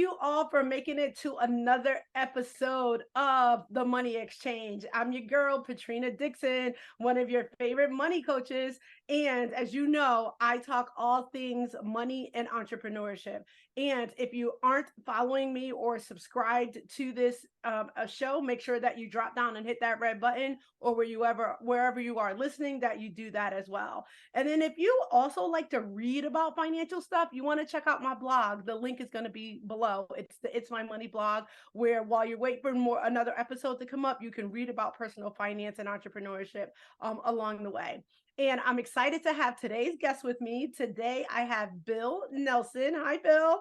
you all for making it to another episode of The Money Exchange. I'm your girl, Patrina Dixon, one of your favorite money coaches. And as you know, I talk all things money and entrepreneurship. And if you aren't following me or subscribed to this show, make sure that you drop down and hit that red button, or wherever you are listening, that you do that as well. And then if you also like to read about financial stuff, you want to check out my blog. The link is going to be below. It's my money blog, where while you're waiting for another episode to come up, you can read about personal finance and entrepreneurship along the way. And I'm excited to have today's guest with me. Today I have Bill Nelson. Hi, Bill.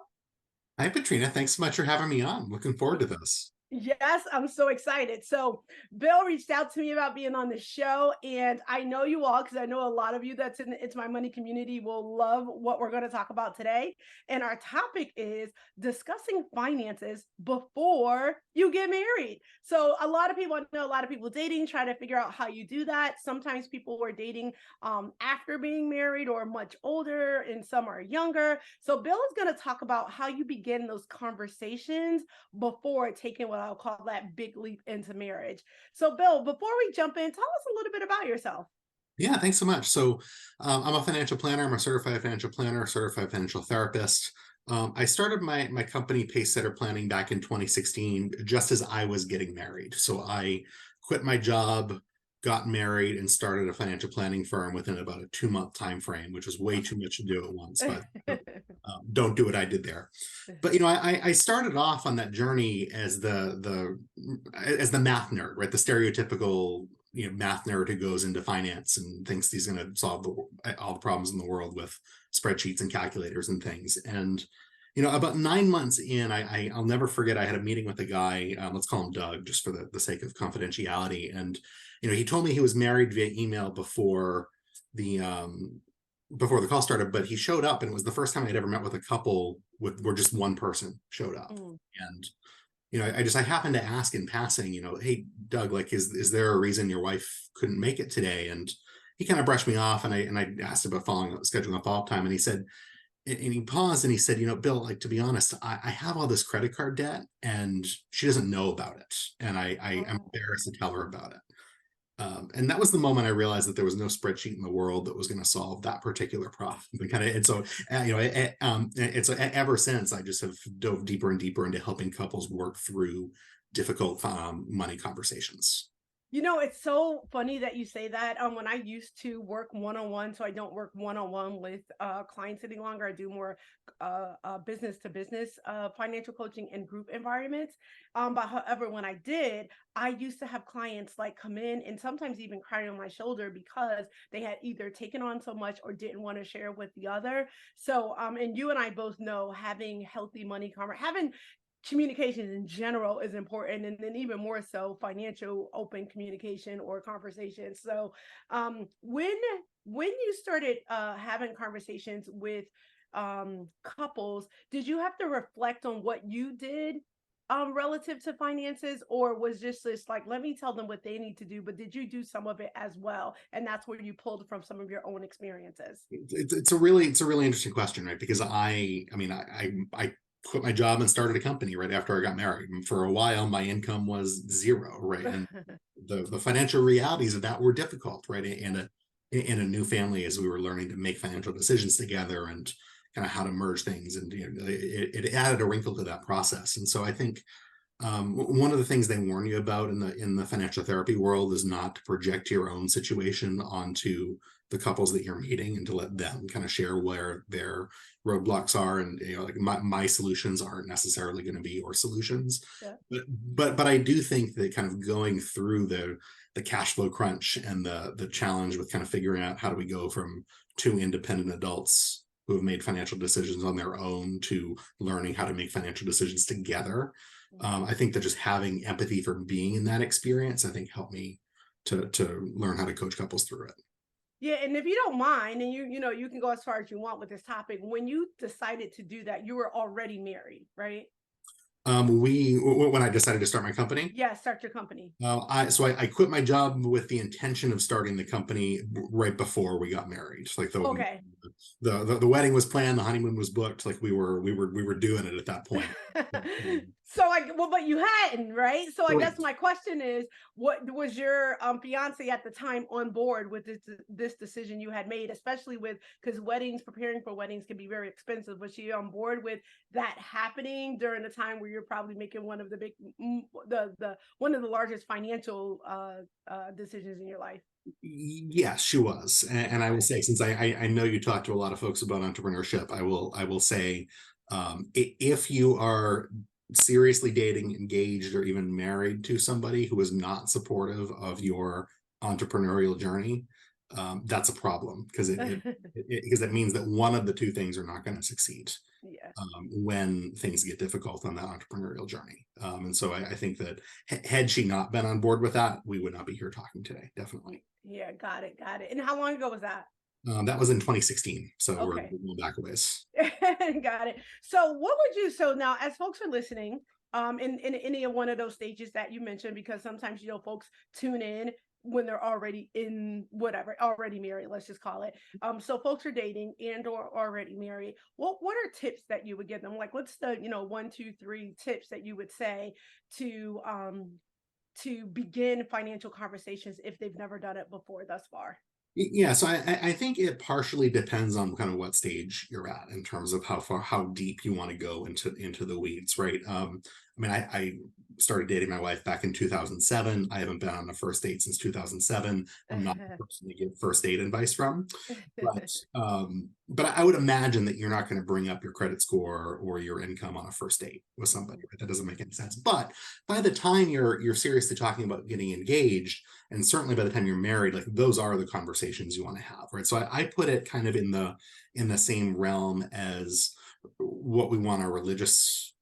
Hi, Patrina. Thanks so much for having me on. Looking forward to this. Yes, I'm so excited. So, Bill reached out to me about being on the show, and I know you all, because I know a lot of you that's in the It's My Money community will love what we're going to talk about today. And our topic is discussing finances before you get married. So, a lot of people, I know a lot of people dating, try to figure out how you do that. Sometimes people are dating after being married or much older, and some are younger. So, Bill is going to talk about how you begin those conversations before taking what I'll call that big leap into marriage. So, Bill, before we jump in, tell us a little bit about yourself. Yeah, thanks so much. So I'm a financial planner. I'm a certified financial planner, certified financial therapist. I started my company, Pacesetter Planning, back in 2016, just as I was getting married. So I quit my job, got married, and started a financial planning firm within about a 2-month time frame, which was way too much to do at once. But don't do what I did there. But I started off on that journey as the math nerd, right? The stereotypical math nerd who goes into finance and thinks he's going to solve all the problems in the world with spreadsheets and calculators and things. And about 9 months in, I'll never forget, I had a meeting with a guy, let's call him Doug, just for the sake of confidentiality. And he told me he was married via email before the call started, but he showed up, and it was the first time I'd ever met with a couple where just one person showed up. And I happened to ask in passing, hey, Doug, like, is there a reason your wife couldn't make it today? And he kind of brushed me off, and I asked about scheduling a follow-up time, and he said, and he paused and he said, Bill, like, to be honest, I have all this credit card debt, and she doesn't know about it, and I'm embarrassed to tell her about it. And that was the moment I realized that there was no spreadsheet in the world that was going to solve that particular problem. And so ever since, I just have dove deeper and deeper into helping couples work through difficult money conversations. It's so funny that you say that. When I used to work one-on-one, so I don't work one-on-one with clients any longer. I do more business to business financial coaching in group environments. But however, when I did, I used to have clients like come in and sometimes even cry on my shoulder because they had either taken on so much or didn't want to share with the other. So, and you and I both know having healthy money having communication in general is important, and then even more so financial open communication or conversation. So when you started having conversations with couples, did you have to reflect on what you did relative to finances, or was just this like, let me tell them what they need to do, but did you do some of it as well, and that's where you pulled from some of your own experiences? It's a really interesting question, right? Because I quit my job and started a company right after I got married. And for a while, my income was zero, right? And the financial realities of that were difficult, right? In a new family, as we were learning to make financial decisions together and kind of how to merge things. And it added a wrinkle to that process. And so I think one of the things they warn you about in the financial therapy world is not to project your own situation onto the couples that you're meeting, and to let them kind of share where their roadblocks are. And like my solutions aren't necessarily going to be your solutions. Yeah. But I do think that kind of going through the cash flow crunch and the challenge with kind of figuring out how do we go from two independent adults who have made financial decisions on their own to learning how to make financial decisions together. I think that just having empathy for being in that experience, I think, helped me to learn how to coach couples through it. Yeah, and if you don't mind, and you can go as far as you want with this topic, when you decided to do that, you were already married, right? When I decided to start my company. Yeah, start your company. I quit my job with the intention of starting the company right before we got married. Like the wedding was planned, the honeymoon was booked, like we were doing it at that point. So well, but you hadn't, right? So I guess Correct. my question is, what was your fiance at the time on board with this decision you had made, especially with, because preparing for weddings can be very expensive. Was she on board with that happening during a time where you're probably making one of the big, the one of the largest financial decisions in your life? Yes, she was. And I will Okay. say, since I know you talk to a lot of folks about entrepreneurship, I will say, if you are seriously dating, engaged, or even married to somebody who is not supportive of your entrepreneurial journey, that's a problem, because because it means that one of the two things are not going to succeed Yeah. when things get difficult on that entrepreneurial journey. And so I think that had she not been on board with that, we would not be here talking today. Definitely. Yeah, got it, got it. And how long ago was that? That was in 2016, so we're Okay. going back a ways. Got it. So what would you, so now as folks are listening, in any of one of those stages that you mentioned, because sometimes, folks tune in when they're already in whatever, already married, let's just call it. So folks are dating and or already married. What are tips that you would give them? Like, what's the, one, two, three tips that you would say to begin financial conversations if they've never done it before thus far? Yeah, so I think it partially depends on kind of what stage you're at in terms of how deep you want to go into the weeds, right? I mean, I started dating my wife back in 2007. I haven't been on a first date since 2007. I'm not the person to give first date advice from, but I would imagine that you're not going to bring up your credit score or your income on a first date with somebody, right? That doesn't make any sense. But by the time you're seriously talking about getting engaged, and certainly by the time you're married, like, those are the conversations you want to have, right? So I put it kind of in the same realm as what we want our religious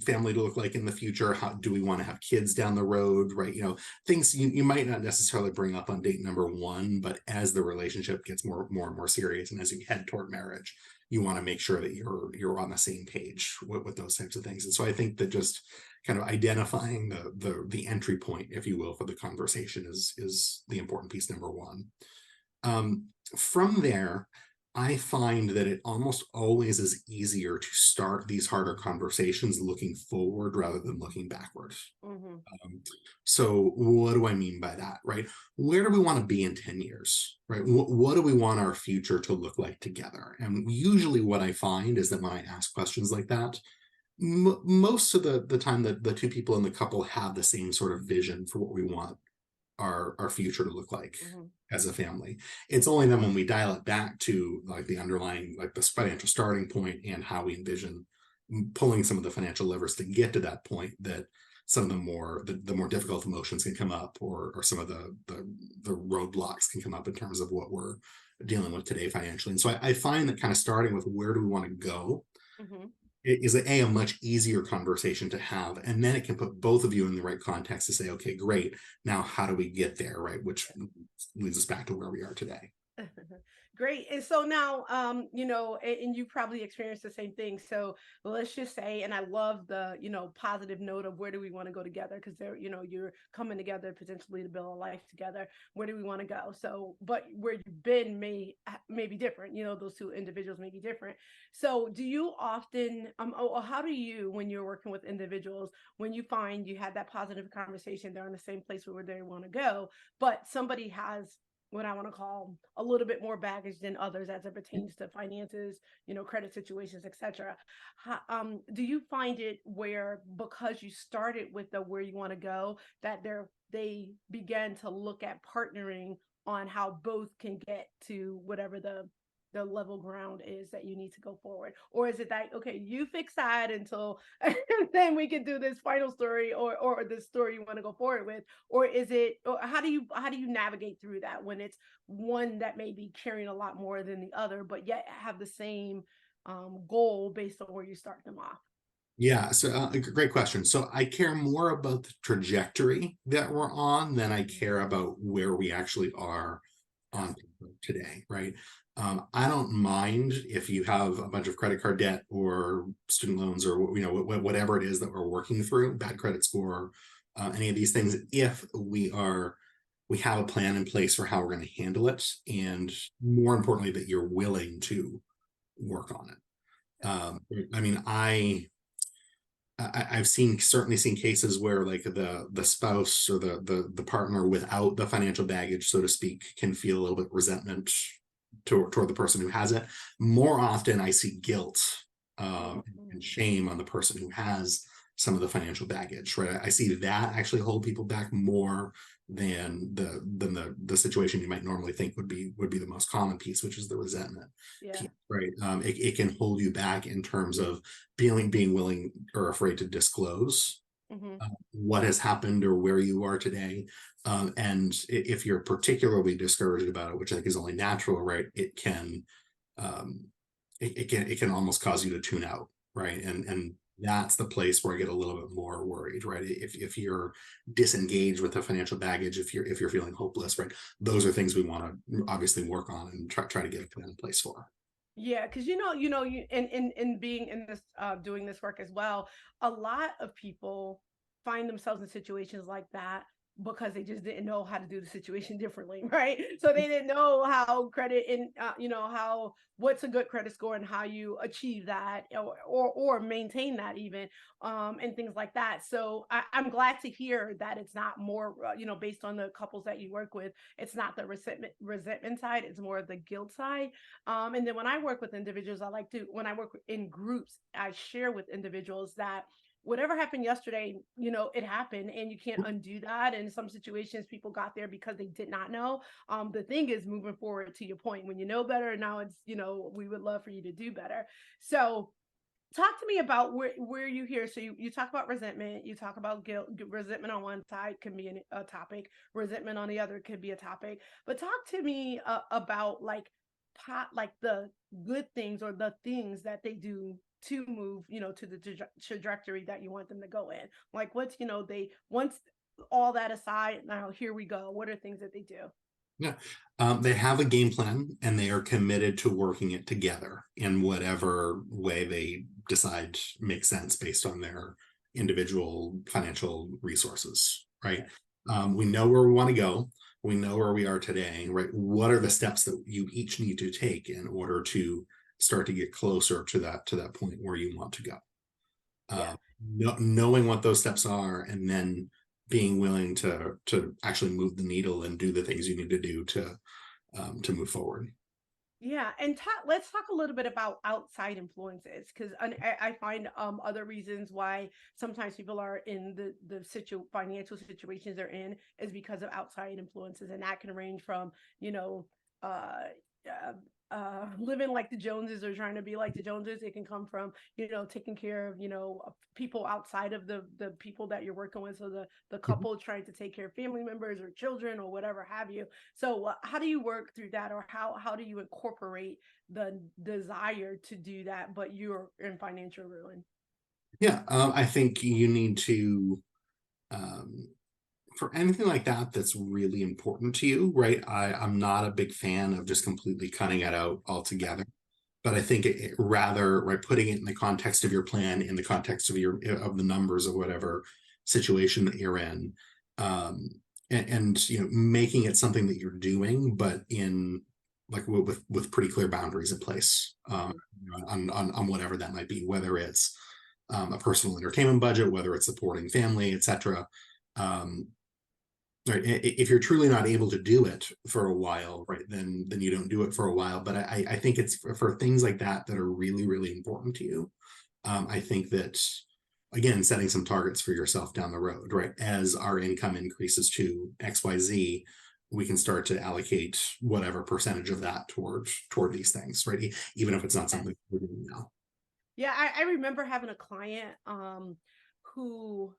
family to look like in the future. How do we want to have kids down the road, right? Things you might not necessarily bring up on date number one, but as the relationship gets more and more serious, and as you head toward marriage, you want to make sure that you're on the same page with those types of things. And so I think that just kind of identifying the entry point, if you will, for the conversation is the important piece number one. From there, I find that it almost always is easier to start these harder conversations looking forward rather than looking backwards. Hmm. So what do I mean by that, right? Where do we want to be in 10 years, right? What do we want our future to look like together? And usually what I find is that when I ask questions like that, most of the time that the two people in the couple have the same sort of vision for what we want our future to look like Hmm. as a family. It's only then when we dial it back to like the underlying, like the financial starting point and how we envision pulling some of the financial levers to get to that point, that some of the more difficult emotions can come up, or some of the roadblocks can come up in terms of what we're dealing with today financially. And so I find that kind of starting with where do we want to go Hmm. is a much easier conversation to have, and then it can put both of you in the right context to say, okay, great, now how do we get there, right? Which leads us back to where we are today. Great. And so now, and you probably experienced the same thing. So let's just say, and I love the, positive note of where do we want to go together? Because you're coming together potentially to build a life together. Where do we want to go? So, but where you've been may be different. Those two individuals may be different. So do you often, how do you, when you're working with individuals, when you find you had that positive conversation, they're in the same place where they want to go, but somebody has what I want to call a little bit more baggage than others as it pertains to finances, credit situations, etc. Do you find it where, because you started with the where you want to go, that they began to look at partnering on how both can get to whatever the level ground is that you need to go forward? Or is it that, okay, you fix that until and then we can do this final story, or the story you want to go forward with? Or is it, or how do you navigate through that when it's one that may be carrying a lot more than the other, but yet have the same goal based on where you start them off? Yeah, so a great question. So I care more about the trajectory that we're on than I care about where we actually are Got on today, right? I don't mind if you have a bunch of credit card debt or student loans, or whatever it is that we're working through, bad credit score, any of these things, if we are we have a plan in place for how we're going to handle it, and more importantly, that you're willing to work on it. I mean, I've certainly seen cases where like the spouse or the partner without the financial baggage, so to speak, can feel a little bit resentment toward the person who has it. More often, I see guilt and shame on the person who has some of the financial baggage. Right, I see that actually hold people back more than the situation you might normally think would be the most common piece, which is the resentment Yeah. piece. Right, it can hold you back in terms of being willing or afraid to disclose what has happened or where you are today. And if you're particularly discouraged about it, which I think is only natural, right, um, it can almost cause you to tune out, right? And that's the place where I get a little bit more worried, right? If you're disengaged with the financial baggage, if you're feeling hopeless, right, those are things we want to obviously work on and try to get a plan in place for. Yeah, because you in being in this doing this work as well, a lot of people find themselves in situations like that because they just didn't know how to do the situation differently, right? So they didn't know how credit and how what's a good credit score and how you achieve that or maintain that even and things like that. So I'm glad to hear that it's not more based on the couples that you work with, it's not the resentment side, it's more of the guilt side. And then when I work with individuals, when I work in groups, I share with individuals that whatever happened yesterday, it happened and you can't undo that. And in some situations, people got there because they did not know. The thing is moving forward to your point, when you know better, now it's, we would love for you to do better. So talk to me about where you hear. So you talk about resentment, you talk about guilt. Resentment on one side can be a topic, resentment on the other could be a topic, but talk to me about like the good things or the things that they do to move to the trajectory that you want them to go in. Like what's they once all that aside, now here we go, what are things that they do? Yeah. They have a game plan and they are committed to working it together in whatever way they decide makes sense based on their individual financial resources, right? We know where we want to go. We know where we are today, right? What are the steps that you each need to take in order to start to get closer to that point where you want to go? Yeah. Knowing what those steps are, and then being willing to actually move the needle and do the things you need to do to move forward. Yeah, and let's talk a little bit about outside influences because I find other reasons why sometimes people are in financial situations they're in is because of outside influences, and that can range from you know uh, uh living like the Joneses or trying to be like the Joneses. It can come from taking care of people outside of the people that you're working with, so the couple trying to take care of family members or children or whatever have you. So how do you work through that, or how do you incorporate the desire to do that, but you're in financial ruin? Yeah, I think you need to, um, for anything like that that's really important to you, right? I'm not a big fan of just completely cutting it out altogether. But I think rather, right, putting it in the context of your plan, in the context of the numbers of whatever situation that you're in, um, and making it something that you're doing, but in like with pretty clear boundaries in place, on whatever that might be, whether it's a personal entertainment budget, whether it's supporting family, etc. Um, right, if you're truly not able to do it for a while, right, then you don't do it for a while. But I think it's for things like that are really, really important to you. I think that, again, setting some targets for yourself down the road, right, as our income increases to XYZ, we can start to allocate whatever percentage of that toward these things, right, even if it's not Yes. something we're doing now. Yeah, I remember having a client who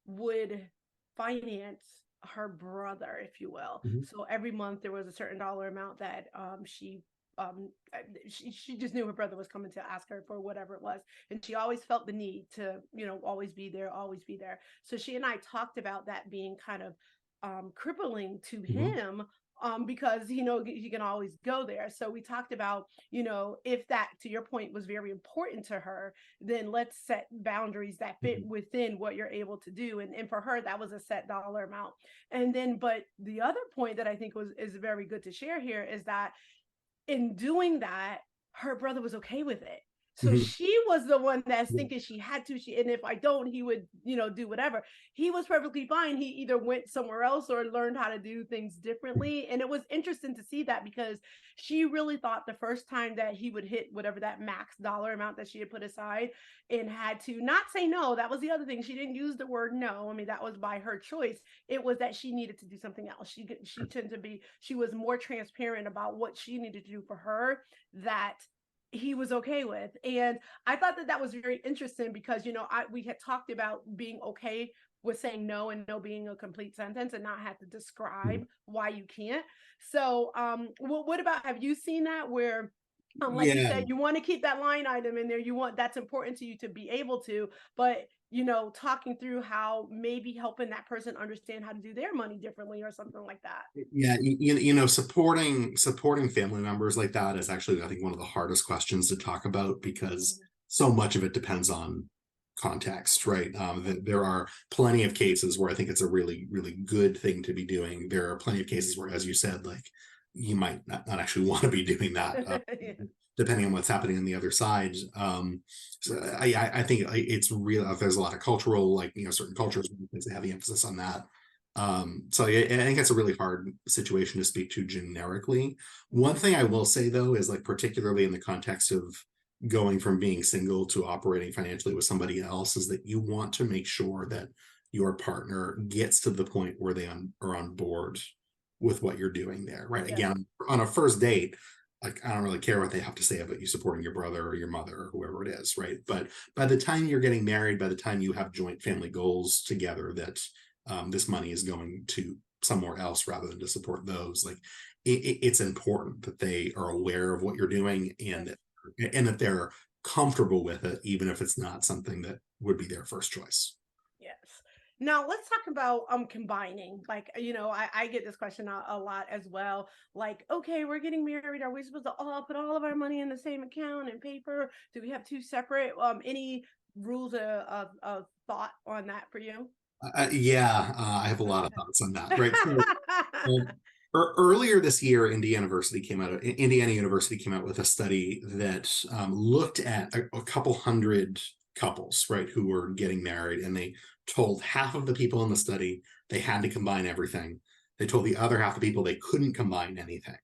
would finance her brother, if you will. Mhm. So every month there was a certain dollar amount that she just knew her brother was coming to ask her for whatever it was, and she always felt the need to always be there, always be there. So she and I talked about that being kind of crippling to Mhm. him, because he can always go there. So we talked about, if that, to your point, was very important to her, then let's set boundaries that fit Mhm. within what you're able to do. And for her, that was a set dollar amount. And then, but the other point that I think was is very good to share here is that in doing that, her brother was okay with it. So Mhm. she was the one that's Yeah. thinking she had to. And if I don't, he would, do whatever. He was perfectly fine. He either went somewhere else or learned how to do things differently. And it was interesting to see that, because she really thought the first time that he would hit whatever that max dollar amount that she had put aside, and had to not say no. That was the other thing. She didn't use the word no. I mean, that was by her choice. It was that she needed to do something else. She tended to be, she was more transparent about what she needed to do for her, that he was okay with. And I thought that that was very interesting, because we had talked about being okay with saying no, and no being a complete sentence, and not have to describe Mhm. why you can't. So what about, have you seen that, where like you Yeah. said, you want to keep that line item in there, that's important to you to be able to, but talking through how maybe helping that person understand how to do their money differently, or something like that. Yeah, supporting family members like that is actually, I think, one of the hardest questions to talk about, because Mhm. so much of it depends on context, right? There are plenty of cases where I think it's a really, really good thing to be doing. There are plenty of cases where, as you said, like, you might not actually want to be doing that, Yeah. depending on what's happening on the other side. So I think it's real. There's a lot of cultural, like, certain Yeah. cultures place a heavy emphasis on that. So yeah, I think it's a really hard situation to speak to generically. One thing I will say, though, is, like, particularly in the context of going from being single to operating financially with somebody else, is that you want to make sure that your partner gets to the point where they are on board with what you're doing there, right? Yes. Again, on a first date, like, I don't really care what they have to say about you supporting your brother or your mother or whoever it is, right? But by the time you're getting married, by the time you have joint family goals together, that this money is going to somewhere else rather than to support those, like, it's important that they are aware of what you're doing, Yes. and that they're comfortable with it, even if it's not something that would be their first choice. Yes. Now let's talk about combining. Like, I get this question a lot as well. Like, okay, we're getting married. Are we supposed to all put all of our money in the same account and paper? Do we have two separate? Any rules of thought on that for you? Yeah, I have a lot of thoughts on that. Right. So, um, earlier this year, Indiana University came out with a study that looked at a couple hundred couples, right, who were getting married, and they told half of the people in the study they had to combine everything. They told the other half of the people they couldn't combine anything.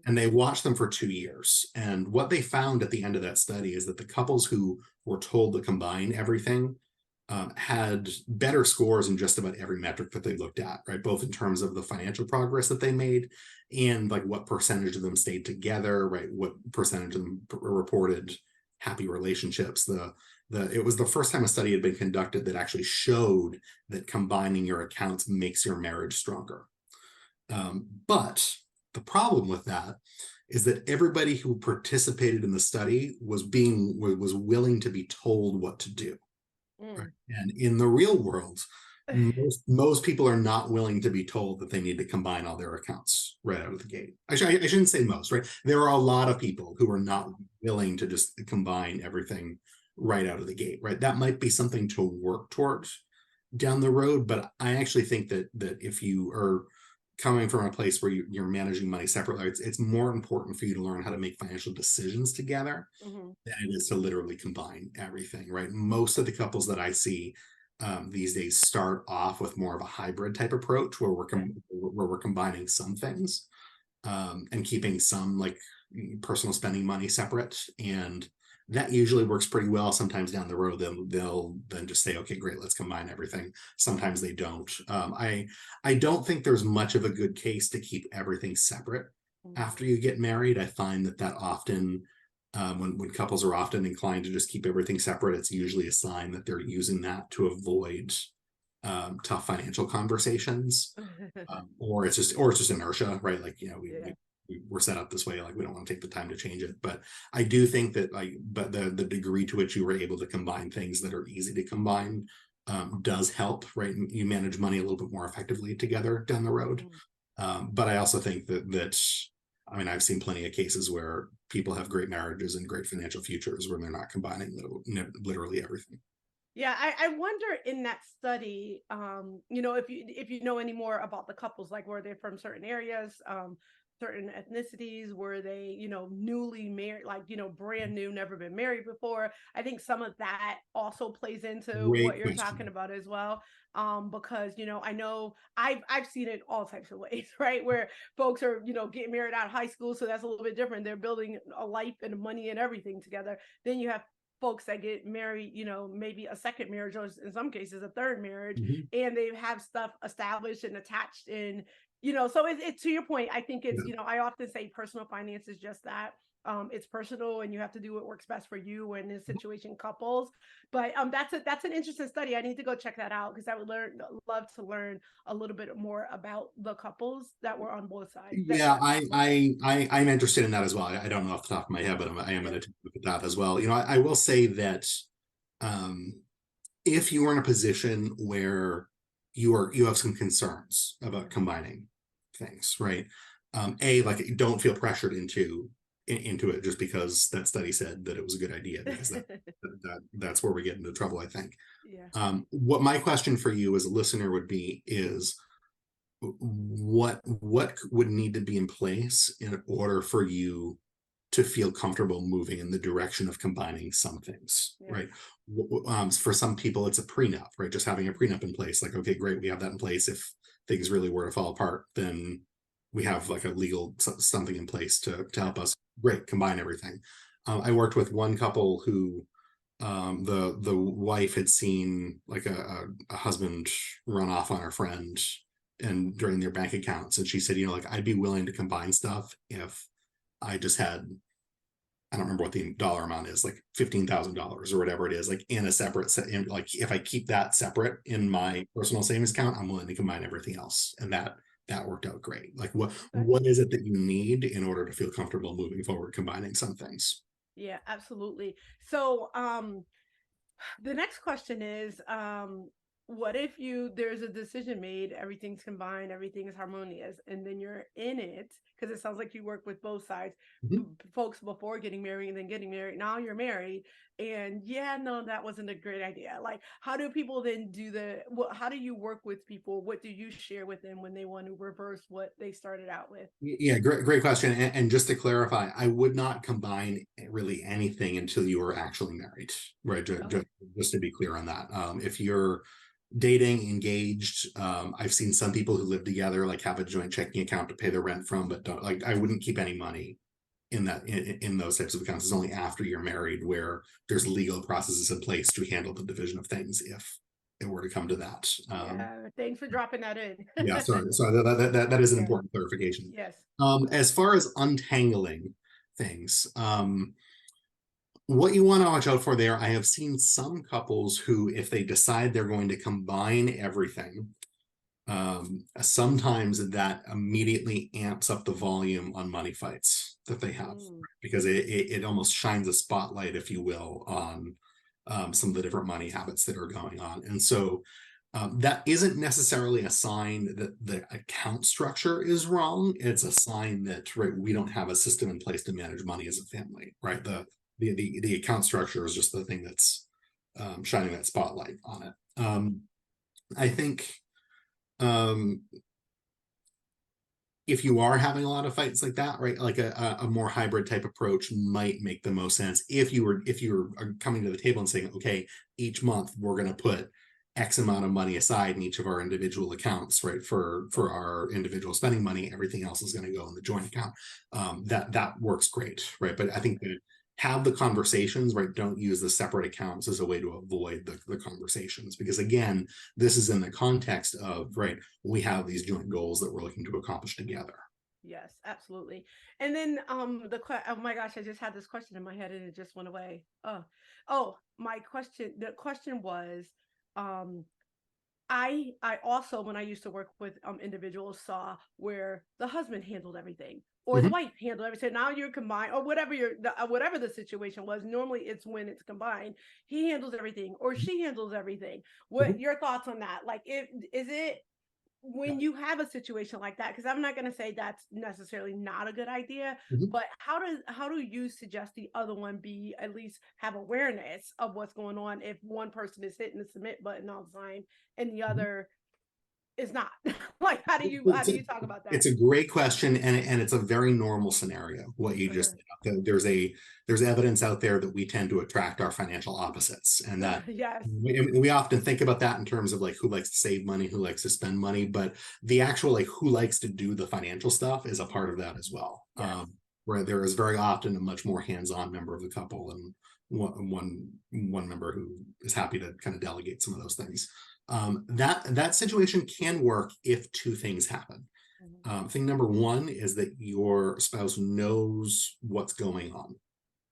And they watched them for 2 years. And what they found at the end of that study is that the couples who were told to combine everything had better scores in just about every metric that they looked at, right? Both in terms of the financial progress that they made, and, like, what percentage of them stayed together, right? What percentage of them reported happy relationships. It was the first time a study had been conducted that actually showed that combining your accounts makes your marriage stronger. But the problem with that is that everybody who participated in the study was willing to be told what to do. Right? Mm. And in the real world, most people are not willing to be told that they need to combine all their accounts right out of the gate. I shouldn't say most, right? There are a lot of people who are not willing to just combine everything right out of the gate, right? That might be something to work towards down the road, but I actually think that if you are coming from a place where you're managing money separately, it's more important for you to learn how to make financial decisions together Mhm. than it is to literally combine everything, right? Most of the couples that I see these days start off with more of a hybrid type approach, where Yes. where we're combining some things, and keeping some, like, personal spending money separate, and that usually works pretty well. Sometimes down the road, they'll then just say, okay, great, let's combine everything. Sometimes they don't. I don't think there's much of a good case to keep everything separate Mhm. after you get married. I find that often, when couples are often inclined to just keep everything separate, it's usually a sign that they're using that to avoid tough financial conversations, or it's just inertia, right? Like, Yeah. we're set up this way, like, we don't want to take the time to change it. But I do think that, like, but the degree to which you were able to combine things that are easy to combine does help, right? You manage money a little bit more effectively together down the road. But I also think that I mean, I've seen plenty of cases where people have great marriages and great financial futures when they're not combining literally everything. Yeah, I wonder in that study, if you know any more about the couples, like were they from certain areas, certain ethnicities, were they, newly married, like, brand new, never been married before. I think some of that also plays into what Great you're talking question. about as well. Because I know I've seen it all types of ways, right? Where folks are, getting married out of high school, so that's a little bit different. They're building a life and money and everything together. Then you have folks that get married, maybe a second marriage, or in some cases a third marriage, Mhm. and they have stuff established and attached in, so it's to your point. I think it's, Yeah. I often say personal finance is just that. It's personal, and you have to do what works best for you, and in this situation couples. But that's an interesting study. I need to go check that out, because I would love to learn a little bit more about the couples that were on both sides. Yeah, That way. I'm interested in that as well. I don't know off the top of my head, but I am Yeah. going to look at that as well. I will say that um, if you are in a position where you have some concerns about combining things, right? Like, don't feel pressured into it just because that study said that it was a good idea, because that's where we get into trouble, I think. Yeah. What my question for you as a listener would be is, what would need to be in place in order for you to feel comfortable moving in the direction of combining some things, Yeah. right? For some people, it's a prenup, right? Just having a prenup in place, like, okay, great, we have that in place. If things really were to fall apart, then we have like a legal something in place to Yeah. help us. Great, combine everything. I worked with one couple who the wife had seen like a husband run off on her friend and during their bank accounts, and she said, like, I'd be willing to combine stuff if I just had, I don't remember what the dollar amount is, like $15,000 or whatever it is, like in a separate set. Like, if I keep that separate in my personal savings account, I'm willing to combine everything else, and that worked out great. Like, what Okay. what is it that you need in order to feel comfortable moving forward, combining some things? Yeah, absolutely. So, the next question is, what if there's a decision made, everything's combined, everything is harmonious, and then you're in it, because it sounds like you work with both sides, Mhm. folks before getting married and then getting married. Now you're married, and yeah, no, that wasn't a great idea. Like, how do people then how do you work with people? What do you share with them when they want to reverse what they started out with? Yeah, great question. And just to clarify, I would not combine really anything until you are actually married, right? Okay. Just to be clear on that. If you're dating, engaged, I've seen some people who live together, like, have a joint checking account to pay the rent from, but don't, like, I wouldn't keep any money in those types of accounts. It's only after you're married where there's legal processes in place to handle the division of things if it were to come to that. Yeah, thanks for dropping that in. Yeah, sorry, that is an Yeah. important clarification. Yes. As far as untangling things, what you want to watch out for there, I have seen some couples who, if they decide they're going to combine everything, sometimes that immediately amps up the volume on money fights that they have, Mm. because it almost shines a spotlight, if you will, on some of the different money habits that are going on. And so that isn't necessarily a sign that the account structure is wrong. It's a sign that, right, we don't have a system in place to manage money as a family, right? The account structure is just the thing that's shining that spotlight on it. I think um, if you are having a lot of fights like that, right, like a more hybrid type approach might make the most sense. If you're coming to the table and saying, okay, each month we're going to put X amount of money aside in each of our individual accounts, right, for our individual spending money, everything else is going to go in the joint account. That works great, right? But I think that have the conversations, right? Don't use the separate accounts as a way to avoid the conversations, because again, this is in the context of, right, we have these joint goals that we're looking to accomplish together. Yes, absolutely. And then oh my gosh, I just had this question in my head and it just went away. My question, the question was, um I also, when I used to work with individuals, saw where the husband handled everything or the Mhm. wife handled everything. Now you're combined, or whatever the situation was. Normally, it's when it's combined. He handles everything, or she handles everything. What Mhm. your thoughts on that? Like, if is it when you have a situation like that, because I'm not going to say that's necessarily not a good idea, Mhm. but how do you suggest the other one be at least have awareness of what's going on if one person is hitting the submit button all the time and the Mhm. other is not? Like, how do you how It's do a, you talk about that? it's a great question, and it's a very normal scenario. What you just there's evidence out there that we tend to attract our financial opposites, and that Yes. we often think about that in terms of like who likes to save money, who likes to spend money, but the actual like who likes to do the financial stuff is a part of that as well. Yes. Where there is very often a much more hands-on member of the couple, and one member who is happy to kind of delegate some of those things. That situation can work if two things happen. Mhm. Thing number one is that your spouse knows what's going on,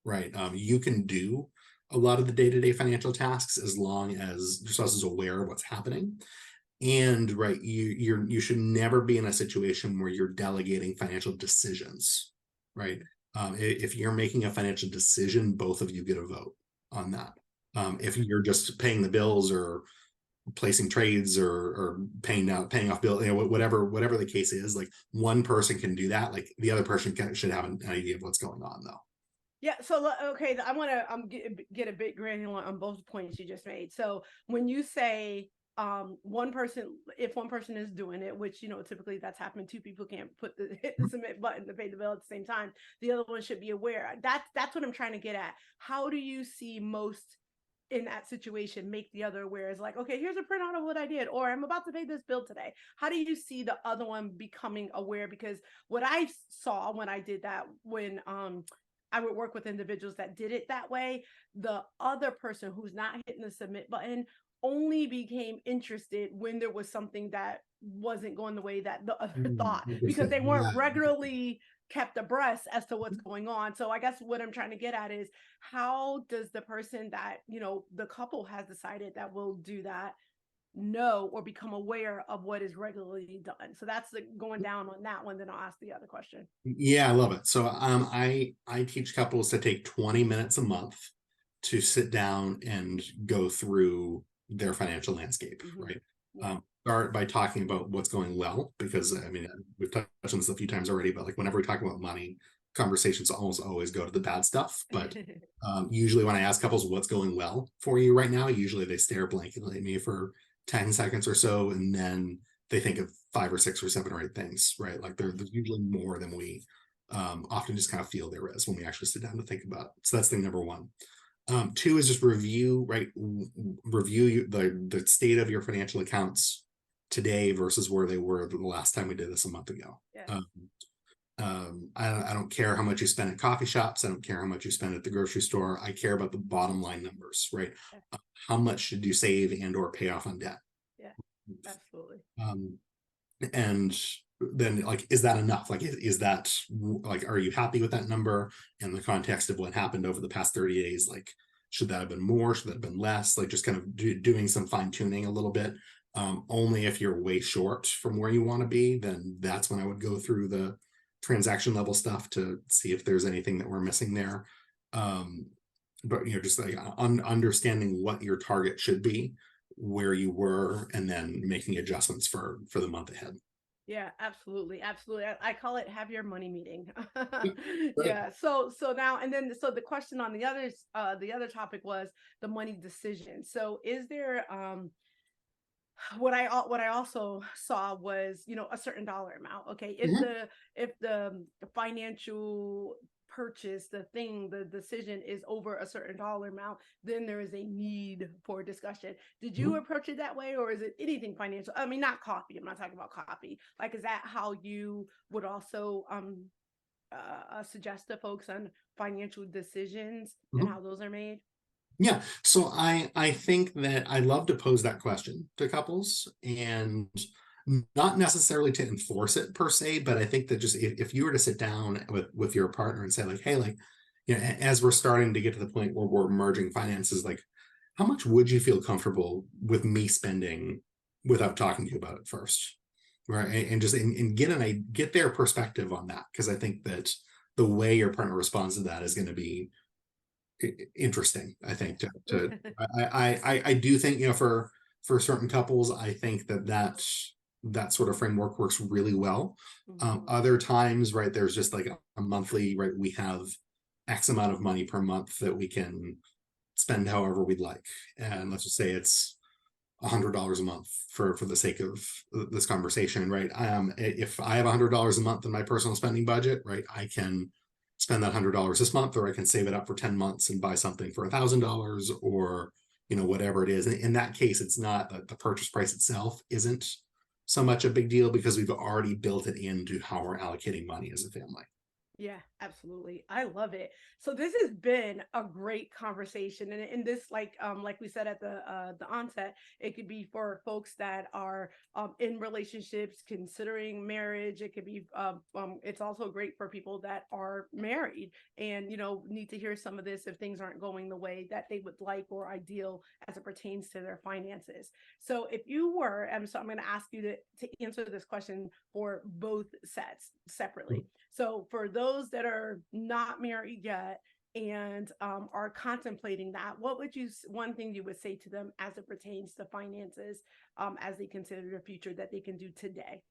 right? You can do a lot of the day-to-day financial tasks as long as your spouse is aware of what's happening. And right, you should never be in a situation where you're delegating financial decisions, right? If you're making a financial decision, both of you get a vote on that. If you're just paying the bills or placing trades or paying off bill, whatever the case is, like one person can do that, like the other person should have an idea of what's going on though. Yeah, so okay, I want to get a bit granular on both points you just made. So when you say one person, if one person is doing it, which typically that's happening, two people can't hit the submit button to pay the bill at the same time, the other one should be aware. That's what I'm trying to get at. How do you see most in that situation make the other aware? Is like, okay, here's a printout of what I did, or I'm about to pay this bill today. How do you see the other one becoming aware? Because what I saw when I did that, when I would work with individuals that did it that way, the other person who's not hitting the submit button only became interested when there was something that wasn't going the way that the other thought, because they weren't Yeah. regularly kept abreast as to what's going on. So I guess what I'm trying to get at is, how does the person that, the couple has decided that will do that, know or become aware of what is regularly done? So that's going down on that one. Then I'll ask the other question. Yeah, I love it. So I teach couples to take 20 minutes a month to sit down and go through their financial landscape, Mm-hmm. right? Yeah. Start by talking about what's going well, because I mean we've touched on this a few times already, but like whenever we talk about money, conversations almost always go to the bad stuff. But usually when I ask couples what's going well for you right now, usually they stare blankly at me for 10 seconds or so, and then they think of 5 or 6 or 7 or 8 things, right? Like there's usually more than we often just kind of feel there is when we actually sit down to think about it. So that's thing number one. Two is just review, right? Review the state of your financial accounts today versus where they were the last time we did this a month ago. Yes. I don't care how much you spend at coffee shops. I don't care how much you spend at the grocery store. I care about the bottom line numbers, right? Yes. How much should you save and or pay off on debt? Yeah. Absolutely. Um, and then like, is that enough? Like, is that like, are you happy with that number in the context of what happened over the past 30 days? Like, should that have been more? Should that have been less? Like just kind of doing some fine tuning a little bit. Only if you're way short from where you want to be, then that's when I would go through the transaction level stuff to see if there's anything that we're missing there. But just like understanding what your target should be, where you were, and then making adjustments for the month ahead. Yeah, absolutely. Absolutely. I call it have your money meeting. Right. Yeah. So now, and then, so the question on the other topic was the money decision. So is there, what I also saw was, a certain dollar amount. Okay, if Mhm. the financial purchase, the decision is over a certain dollar amount, then there is a need for discussion. Did you Mhm. approach it that way, or is it anything financial? I mean, not coffee. I'm not talking about coffee. Like, is that how you would also suggest to folks on financial decisions and Mhm. how those are made? Yeah. So I think that I love to pose that question to couples, and not necessarily to enforce it per se, but I think that just if you were to sit down with your partner and say like, hey, like, as we're starting to get to the point where we're merging finances, like how much would you feel comfortable with me spending without talking to you about it first, right? And just and get their perspective on that, because I think that the way your partner responds to that is going to be interesting. I think I do think, for certain couples, I think that sort of framework works really well. Other times, right, there's just like a monthly, right, we have X amount of money per month that we can spend however we'd like, and let's just say it's $100 a month for the sake of this conversation, right? If I have $100 a month in my personal spending budget, right, I can spend that $100 this month, or I can save it up for 10 months and buy something for $1,000, or whatever it is. In that case, it's not the purchase price itself isn't so much a big deal, because we've already built it into how we're allocating money as a family. Yeah, absolutely. I love it. So this has been a great conversation. And this, like we said at the onset, it could be for folks that are in relationships, considering marriage. It could be it's also great for people that are married and need to hear some of this if things aren't going the way that they would like or ideal as it pertains to their finances. So if you were, so I'm going to ask you to answer this question for both sets separately. So for those that are not married yet and are contemplating that, what would one thing you would say to them as it pertains to finances, as they consider the future that they can do today?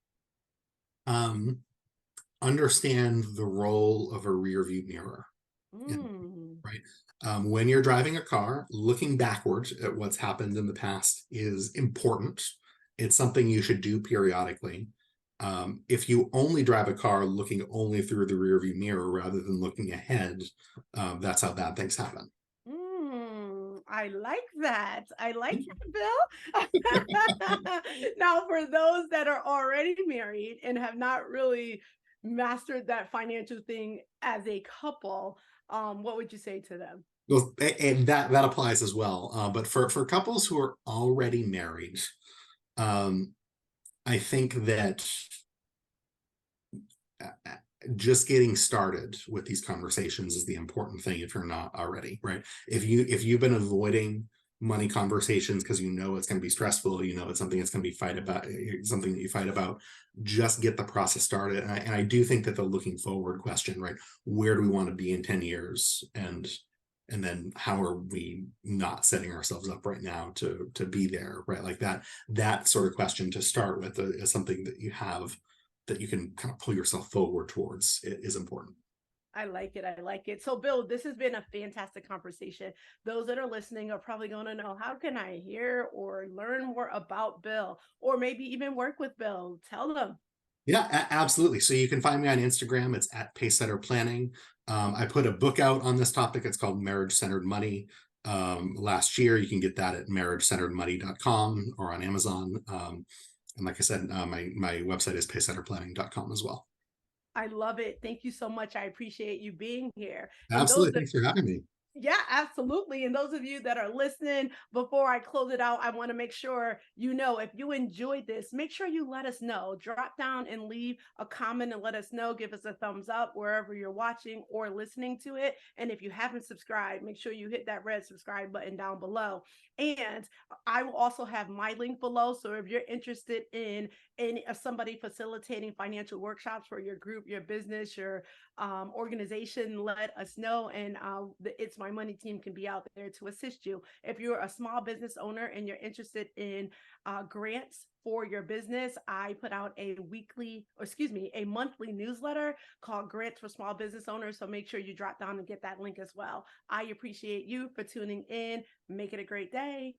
Understand the role of a rear view mirror. Right. When you're driving a car, looking backwards at what's happened in the past is important. It's something you should do periodically. If you only drive a car looking only through the rearview mirror rather than looking ahead, that's how bad things happen. I like that. I like that, Bill. Now, for those that are already married and have not really mastered that financial thing as a couple, what would you say to them? Well, and that applies as well. But for couples who are already married, I think that just getting started with these conversations is the important thing if you're not already, right? If you've been avoiding money conversations because it's going to be stressful, it's something that's going to be something that you fight about, just get the process started. And I do think that the looking forward question, right, where do we want to be in 10 years, and then how are we not setting ourselves up right now to be there, right? Like that sort of question to start with is something that you have, that you can kind of pull yourself forward towards, is important. I like it. I like it. So, Bill, this has been a fantastic conversation. Those that are listening are probably going to know, how can I hear or learn more about Bill, or maybe even work with Bill? Tell them. Yeah, absolutely. So you can find me on Instagram. It's at Pacesetter Planning. I put a book out on this topic. It's called Marriage Centered Money. Last year, you can get that at marriagecenteredmoney.com or on Amazon. And like I said, my website is pacesetterplanning.com as well. I love it. Thank you so much. I appreciate you being here. And those Absolutely. that Thanks for having me. Yeah, absolutely. And those of you that are listening, before I close it out, I want to make sure if you enjoyed this, make sure you let us know. Drop down and leave a comment and let us know. Give us a thumbs up wherever you're watching or listening to it. And if you haven't subscribed, make sure you hit that red subscribe button down below. And I will also have my link below. So if you're interested in somebody facilitating financial workshops for your group, your business, your organization, let us know. And It's My Money team can be out there to assist you. If you're a small business owner and you're interested in grants for your business, I put out a monthly newsletter called Grants for Small Business Owners. So make sure you drop down and get that link as well. I appreciate you for tuning in. Make it a great day.